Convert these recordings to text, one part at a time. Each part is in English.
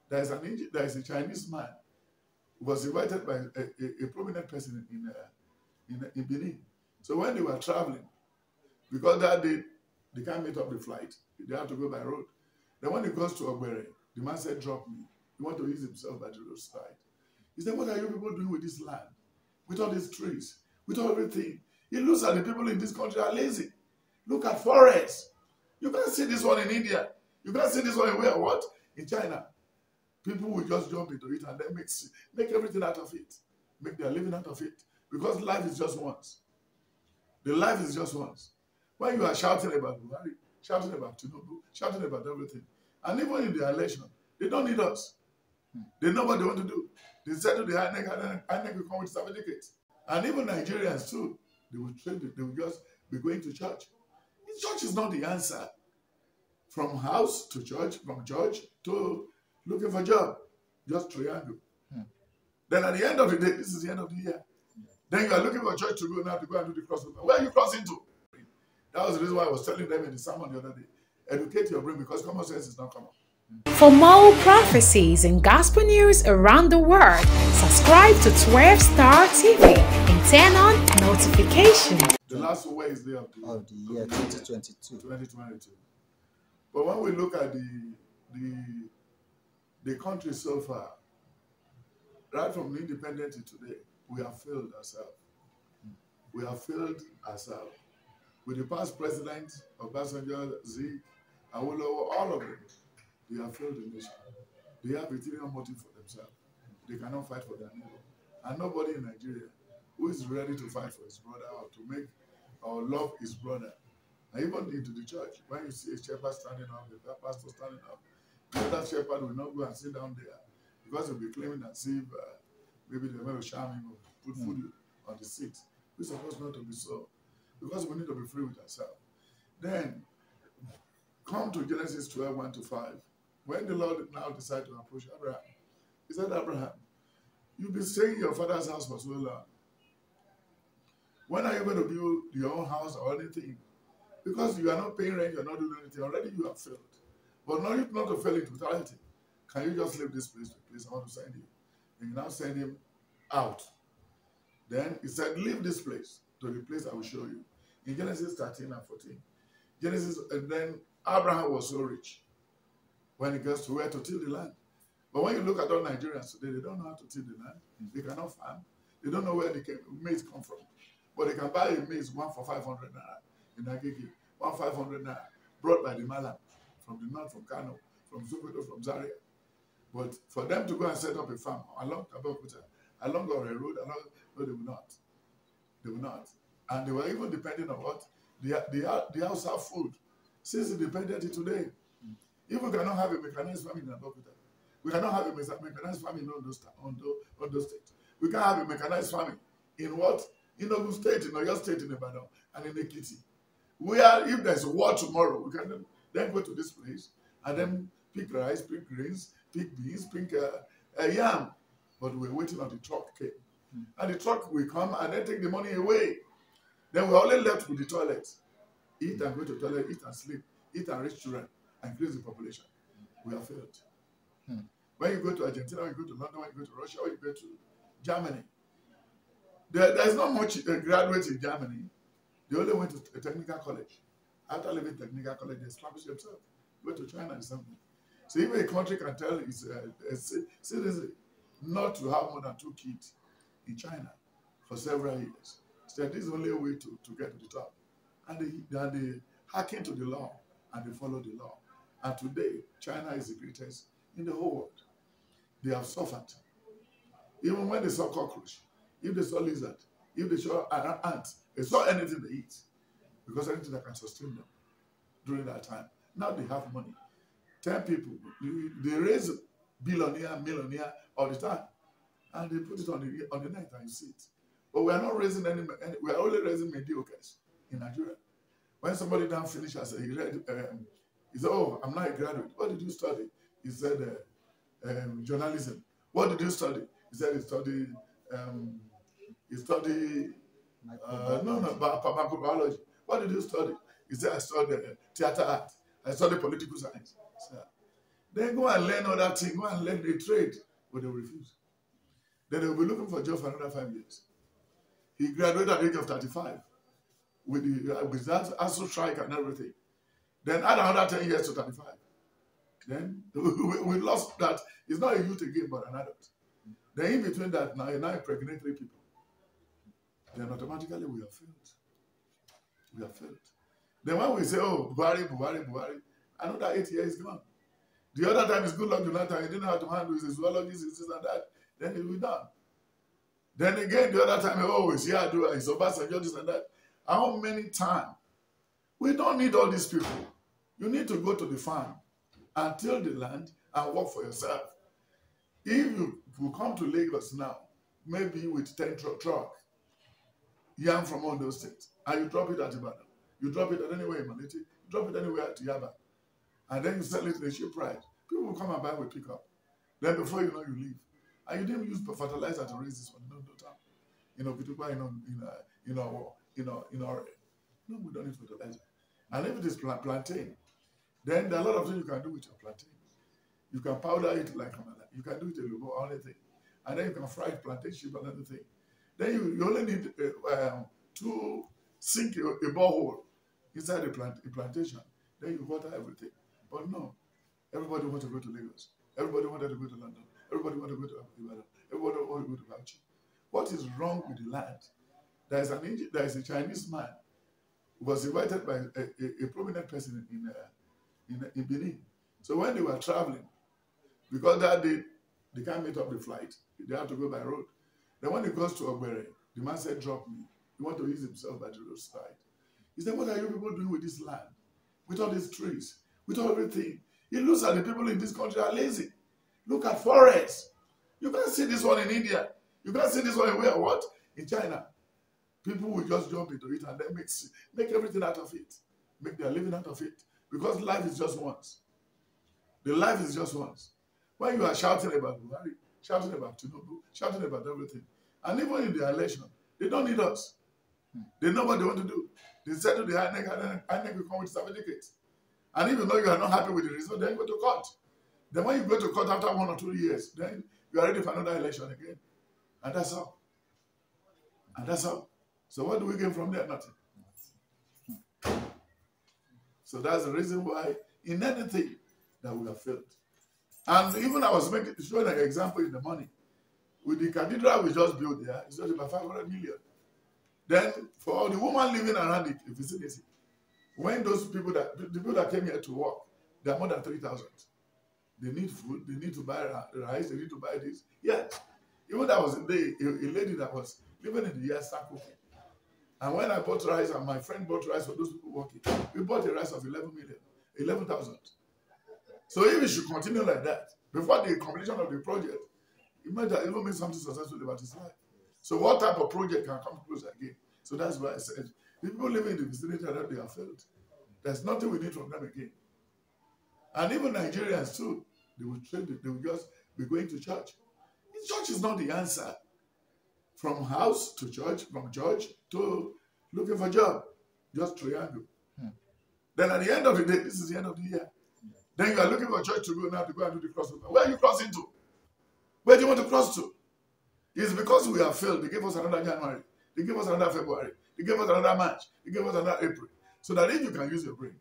There is a Chinese man who was invited by a prominent person in Benin. So when they were traveling, because that day they can't meet up the flight, they have to go by road. Then when he goes to Ogbere, the man said, "Drop me." He want to ease himself by the roadside. He said, "What are you people doing with this land? With all these trees, with everything?" He looks at the people in this country are lazy. Look at forests. You can't see this one in India. You can't see this one in where? What? In China. People will just jump into it and then make everything out of it. Make their living out of it. Because life is just once. The life is just once. When you are shouting about Buhari, shouting about Tinubu, shouting about everything, and even in the election, they don't need us. They know what they want to do. They said to the INEC will come with certificates. And even Nigerians too, they will just be going to church. Church is not the answer. From house to church, from church to looking for a job, just triangle. Then at the end of the day, this is the end of the year. Then you are looking for a church to go now to go and do the crossover. Where are you crossing to? That was the reason why I was telling them in the sermon the other day. Educate your brain because common sense is not common. For more prophecies and gospel news around the world, subscribe to 12 Star TV and turn on notifications. The last Wednesday of the year 2022. 2022. But when we look at the country so far, right from the independence to today, we have failed ourselves. We have failed ourselves. With the past presidents, Obasanjo, Zik, Awolowo, all of them, they have failed the nation. They have ulterior motive for themselves. They cannot fight for their neighbor. And nobody in Nigeria who is ready to fight for his brother or to make or love his brother. And even into the church, when you see a shepherd standing up, a pastor standing up, the other shepherd will not go and sit down there because he'll be claiming as if maybe they're going to shame him or put food on the seat. We're supposed not to be so because we need to be free with ourselves. Then come to Genesis 12, 1-5. When the Lord now decided to approach Abraham, he said, "Abraham, you've been staying in your father's house for so long. When are you going to build your own house or anything? Because you are not paying rent, you're not doing anything. Already you have failed. But not to fail in totality. Can you just leave this place to a place I want to send you?" And you now send him out. Then he said, "Leave this place to the place I will show you." In Genesis 13 and 14. And then Abraham was so rich when he gets to where to till the land. But when you look at all Nigerians today, they don't know how to till the land. They cannot farm. They don't know where the maize come from. But they can buy a maize, one for 500 naira in Agege, 1,500 naira, brought by the Malam from the north, from Kano, from Sokoto, from Zaria. But for them to go and set up a farm along Abeokuta, along Ore Road, no, they will not. They will not. And they were even depending on what? The outside food. Since independence today, if we cannot have a mechanized farming in Abeokuta, we cannot have a mechanized farming in Ondo State. We can have a mechanized farming in what? In Ogun State, in Oyo State, in Ibadan, and in Ekiti. Where if there's a war tomorrow, we can then go to this place and then pick rice, pick grains, pick beans, pick yam. But we're waiting on the truck came. And the truck will come and then take the money away. Then we're only left with the toilet. Eat and go to the toilet, eat and sleep, eat and raise children, and increase the population. We have failed. When you go to Argentina, when you go to London, when you go to Russia, when you go to Germany, there's not much graduates in Germany. They only went to a technical college. After leaving technical college, they established themselves. Go to China or something. So even a country can tell its citizen not to have more than 2 kids in China for several years. So this is the only way to get to the top. And they hearken to the law and they follow the law. And today, China is the greatest in the whole world. They have suffered. Even when they saw cockroach, if they saw lizard, if they saw ant, they saw anything they eat. Because anything that can sustain them during that time. Now they have money. 10 people, they raise billionaire, millionaire all the time. And they put it on the net and you see it. But we are not raising any we are only raising mediocres in Nigeria. When somebody down finished, I said, he said, "Oh, I'm not a graduate. What did you study?" He said, "Journalism." "What did you study?" He said, he studied microbiology. "What did you study?" He said, "I studied theater art. I studied political science." So, Then go and learn other things, go and learn the trade, but they will refuse. Then they will be looking for a job for another 5 years. He graduated at the age of 35 with that ASU strike and everything. Then add another 10 years to 35. Then we lost that. It's not a youth again, but an adult. Then in between that, now you impregnate 3 people. Then automatically we have failed. We have failed. Then when we say, oh, Buhari, another 8 years is gone. The other time is good luck, Jonathan. He didn't know how to handle his zoologists, this and that. Then it will be done. Then again, the other time, oh, it's Yar'Adua, it's Obasanjo, this and that. How many times? We don't need all these people. You need to go to the farm and till the land and work for yourself. If you come to Lagos now, maybe with 10 truck, yam from all those states, and you drop it at Ibadan, you drop it at anywhere in Malete, you drop it anywhere at Yaba, and then you sell it in a cheap price. People will come and buy with pickup. Then before you know, you leave. And you didn't use fertilizer to raise this one. No time. Kitupa, no, we don't need fertilizer. And if it is plantain, then there are a lot of things you can do with your plantain. You can powder it like amala. You can do it a little anything. And then you can fry it, plantain chip and everything. Then you only need to sink a borehole inside a plantation. Then you water everything. But no, everybody wants to go to Lagos. Everybody wanted to go to London. Everybody wanted to go to Ibadan. Everybody wanted to go to Bauchi. What is wrong with the land? There is a Chinese man who was invited by a prominent person in Benin. So when they were traveling, because that day they can't meet up the flight, they have to go by road. Then when he goes to Ogbere, the man said, drop me. He wants to ease himself by the roadside. He said, what are you people doing with this land? With all these trees? With all everything? He looks at the people in this country are lazy. Look at forests. You can't see this one in India. You can't see this one in where? What? In China. People will just jump into it and then make everything out of it. Make their living out of it. Because life is just once. The life is just once. When you are shouting about Buhari, shouting about Tinubu, shouting about everything, and even in the election, they don't need us. They know what they want to do. They said to the INEC will come with certificates. And if you know you are not happy with the result, then you go to court. Then when you go to court after 1 or 2 years, then you are ready for another election again. And that's all. And that's all. So what do we gain from there? Nothing. So that's the reason why in anything that we have failed. And even I was showing an example in the morning. With the cathedral we just built there, it's just about 500 million. Then for all the women living around the vicinity, when those people the people that came here to work, there are more than 3,000. They need food, they need to buy rice, they need to buy this. Yeah. Even that was a lady that was living in the year cooking. And when I bought rice and my friend bought rice for those people working, we bought a rice of 11,000. So if it should continue like that, before the completion of the project, it might have even made something successful about his life. So what type of project can come close again? So that's why I said, people living in the vicinity that they have failed. There's nothing we need from them again. And even Nigerians too, they will just be going to church. Church is not the answer. From house to church, from church to looking for a job. Just triangle. Then at the end of the day, this is the end of the year. Then you are looking for a church to go now to go and do the crossover. Where are you crossing to? Where do you want to cross to? It's because we have failed. They gave us another January. They gave us another February. They gave us another March. They gave us another April. So that if you can use your brain.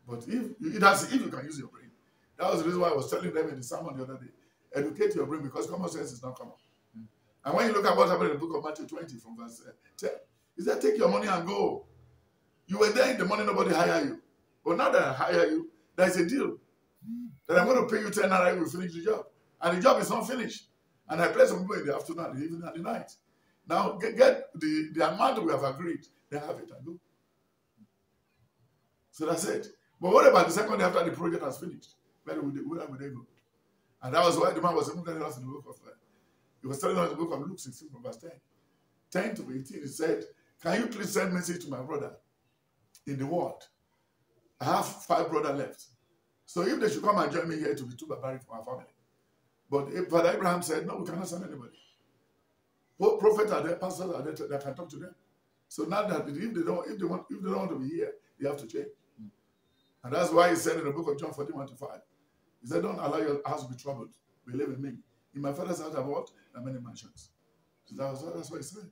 But if you can use your brain. That was the reason why I was telling them in the sermon the other day. Educate your brain because common sense is not common. And when you look at what happened in the book of Matthew 20 from verse 10, he said, take your money and go. You were there in the morning, nobody hired you. But now that I hire you, there's a deal. That I'm going to pay you 10 naira if we finish the job. And the job is not finished. And I play some people in the afternoon, the evening, and the night. Now, get the amount we have agreed, then have it and go. So that's it. But what about the second day after the project has finished? Where would they go? And that was why the man was even telling us in the book of he was telling us in the book of Luke 16 from verse 10. 10 to 18, he said, can you please send message to my brother in the world? I have 5 brothers left. So if they should come and join me here, it will be too barbaric for our family. But Father Abraham said, no, we cannot send anybody. What prophets are there, pastors are there that can talk to them. So now that if they don't want to be here, they have to change. And that's why he said in the book of John 41:5, He said, don't allow your house to be troubled. Believe in me. In my father's house, I have what? There are many mansions. So that's what he said.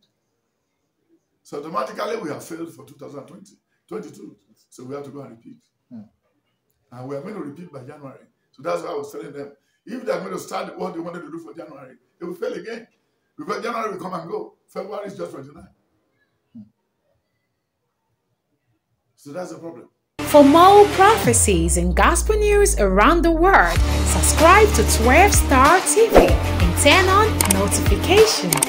So automatically, we have failed for 2022. So we have to go and repeat. And we are going to repeat by January. So that's why I was telling them, if they are going to start what they wanted to do for January, they will fail again. Because January will come and go. February is just 29. So that's the problem. For more prophecies and gospel news around the world, subscribe to 12 Star TV and turn on notifications.